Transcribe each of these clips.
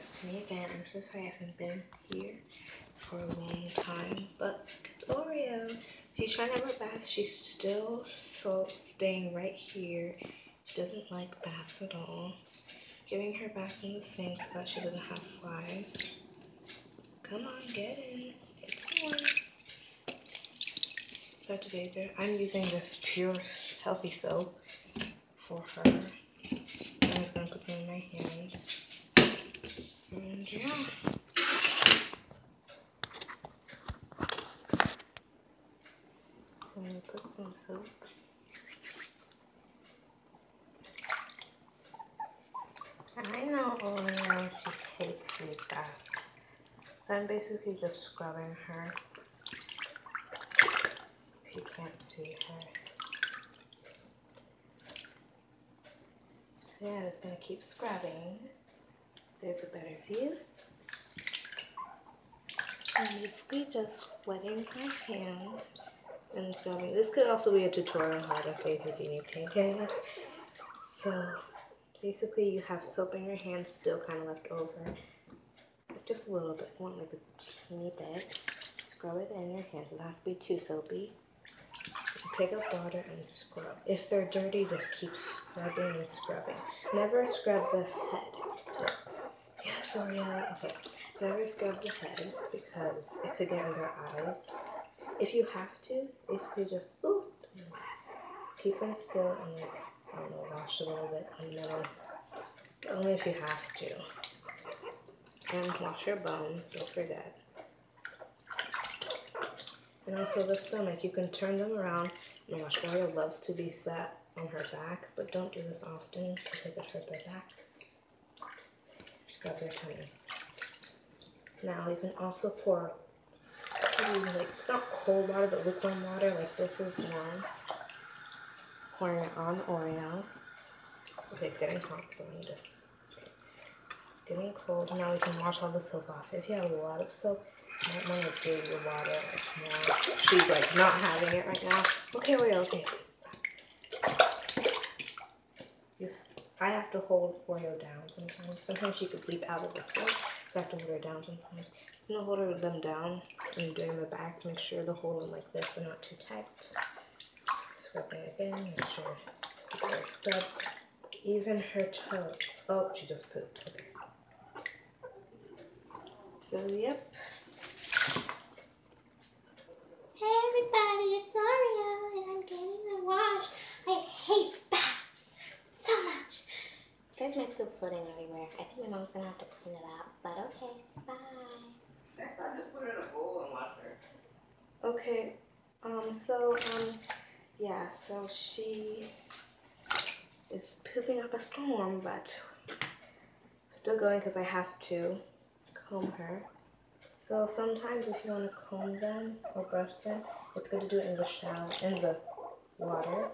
It's me again. I'm so sorry I haven't been here for a long time, but it's Oreo. She's trying to have her bath. She's still staying right here. She doesn't like baths at all. Giving her bath in the sink so that she doesn't have flies. Come on, get in. Get on. So today I'm using this pure healthy soap for her. I'm just gonna put some in my hands. And yeah. I'm gonna put some soap. I know Oreo, she hates these baths. So I'm basically just scrubbing her. If you can't see her. Yeah, I'm just gonna keep scrubbing. There's a better view. I'm basically just wetting my hands and scrubbing. This could also be a tutorial on how to face a guinea pig. Okay? So basically you have soap in your hands still kind of left over. But just a little bit, want like a teeny bit. Scrub it in your hands. It doesn't have to be too soapy. Pick up water and scrub. If they're dirty, just keep scrubbing and scrubbing. Never scrub the head. Yes, Oreo. Okay. Never scrub the head because it could get under eyes. If you have to, basically just keep them still and like, I don't know, wash a little bit and then only if you have to. And wash your bones, don't forget. And also the stomach, you can turn them around. Oh my gosh, Oreo loves to be sat on her back, but don't do this often because it hurt their back. Scrub their tummy. Now you can also pour, like, not cold water, but lukewarm water, like this is one. Pouring it on Oreo. Okay, it's getting hot, so I need to, okay. It's getting cold. Now we can wash all the soap off. If you have a lot of soap, you might want to give your water like more. She's like not having it right now. Okay, Oreo, okay. I have to hold Oreo down sometimes. Sometimes she could leap out of the sink, so I have to hold her down sometimes. I'm gonna hold them down and doing the back. Make sure to hold them like this, but not too tight. Scrubbing again, make sure to scrub even her toes. Oh, she just pooped. Okay. So, yep. Hey everybody, it's Oreo, and I'm getting the wash. I hate bats so much. There's my poop floating everywhere. I think my mom's gonna have to clean it out, but okay, bye. Next time, just put her in a bowl and wash her. Okay, yeah, so she is pooping up a storm, but I'm still going because I have to comb her. So sometimes if you want to comb them or brush them, it's good to do it in the shower, in the water,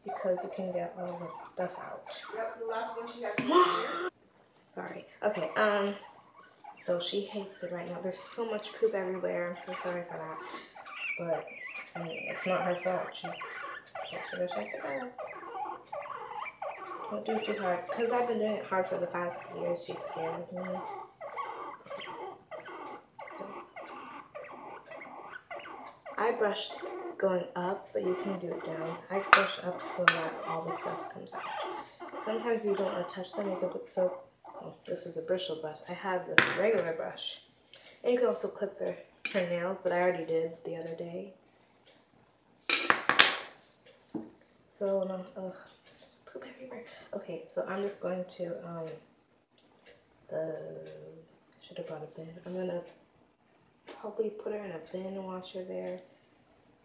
because you can get all the stuff out. That's the last one she has to do. Sorry. Okay, so she hates it right now. There's so much poop everywhere. I'm so sorry for that. But, I mean, it's not her fault. She has to go. Don't do it too hard. Because I've been doing it hard for the past years. She's scared of me. So, I brush going up, but you can do it down. I brush up so that all the stuff comes out. Sometimes you don't want to touch them. You can put soap. Oh, this was a bristle brush. I have the regular brush. And you can also clip her nails, but I already did the other day. So, no, ugh, there's poop everywhere. Okay, so I'm just going to, should have brought a bin. I'm gonna probably put her in a bin and wash her there.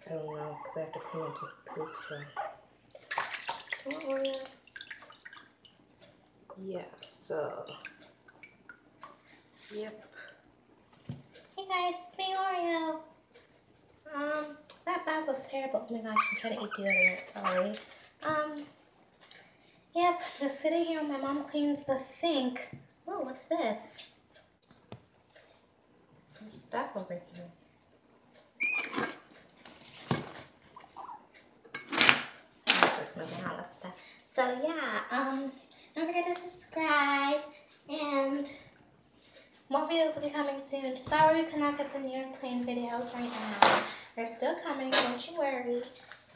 I don't know, because I have to clean up this poop, so. Come on, Oreo. Yeah, so. Yep. Hey guys, it's me, Oreo. That bath was terrible. Oh my gosh, I'm trying to eat deodorant, sorry. Yep, just sitting here while my mom cleans the sink. Oh, what's this? There's stuff over here. Just moving all this stuff. So yeah, don't forget to subscribe and More videos will be coming soon. Sorry we cannot get the new and clean videos right now. They're still coming, don't you worry.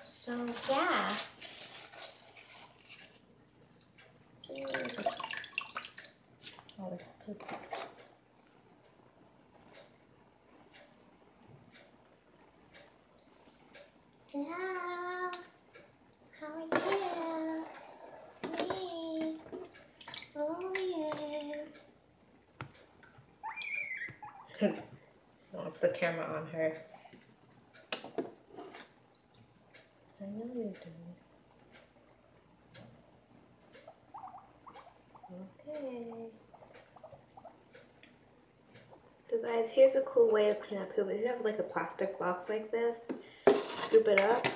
So, yeah. Oh, there's poop. Hello. How are you? Me. Oh, yeah. She wants the camera on her. I know you do. Okay. So guys, here's a cool way to clean up poop. If you have like a plastic box like this, scoop it up.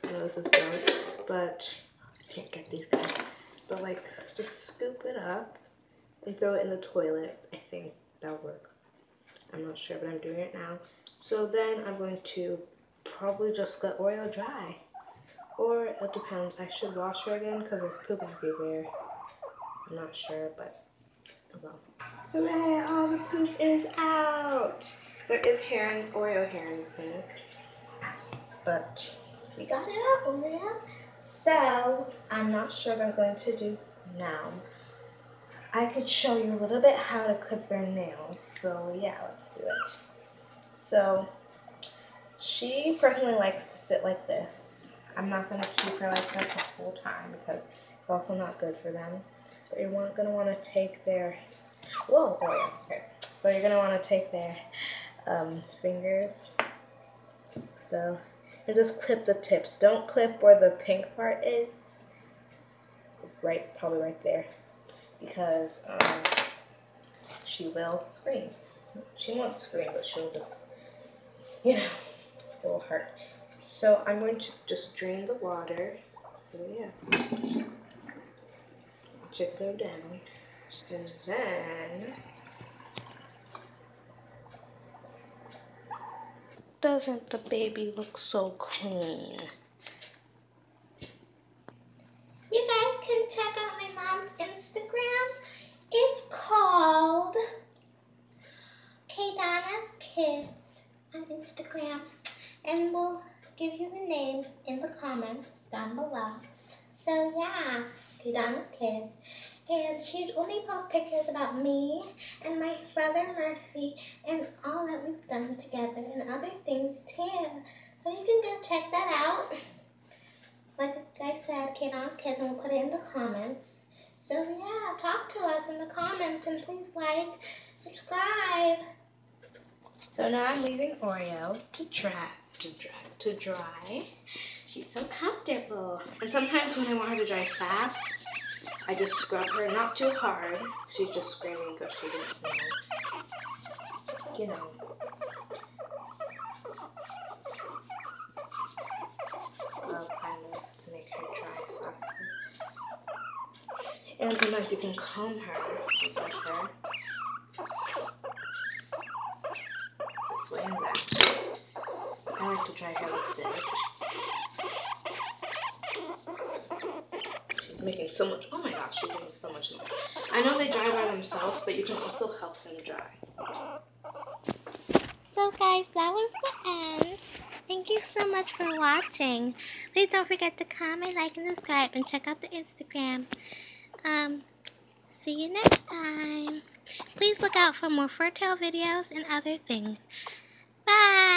I know this is gross, but I can't get these guys. But like, just scoop it up and throw it in the toilet. I think that'll work. I'm not sure, but I'm doing it now. So then I'm going to probably just let Oreo dry. Or it depends. I should wash her again because there's poop everywhere. I'm not sure, but oh well. Hooray, all the poop is out. There is Oreo hair in the sink. But we got it out, Oreo. So, I'm not sure what I'm going to do now. I could show you a little bit how to clip their nails. So, yeah, let's do it. So, she personally likes to sit like this. I'm not going to keep her like that the whole time because it's also not good for them. But you're going to want to take their... Whoa, Oreo. Okay. So, you're going to want to take their fingers. So... and just clip the tips. Don't clip where the pink part is. Probably right there. Because she will scream. She won't scream, but she'll just, you know, it will hurt. So I'm going to just drain the water. So yeah. Watch it go down. And then... doesn't the baby look so clean? You guys can check out my mom's Instagram. It's called Kadana's Kids on Instagram. And we'll give you the name in the comments down below. So yeah, Kadana's Kids. And she'd only post pictures about me and my brother Murphy and all that we've done together and other things too. So you can go check that out. Like I said, Kadana's Kids, and we'll put it in the comments. So yeah, talk to us in the comments and please like, subscribe. So now I'm leaving Oreo to dry. She's so comfortable. And sometimes when I want her to dry fast, I just scrub her, not too hard. She's just screaming because she didn't know. You know. Kind of to make her dry faster. And sometimes you can comb her and brush her. This way and that. I like to dry her with this. She's making so much, oh my gosh, she's making so much noise. I know they dry by themselves, but you can also help them dry. So guys, that was the end. Thank you so much for watching. Please don't forget to comment, like, and subscribe, and check out the Instagram. See you next time. Please look out for more fur tail videos and other things. Bye!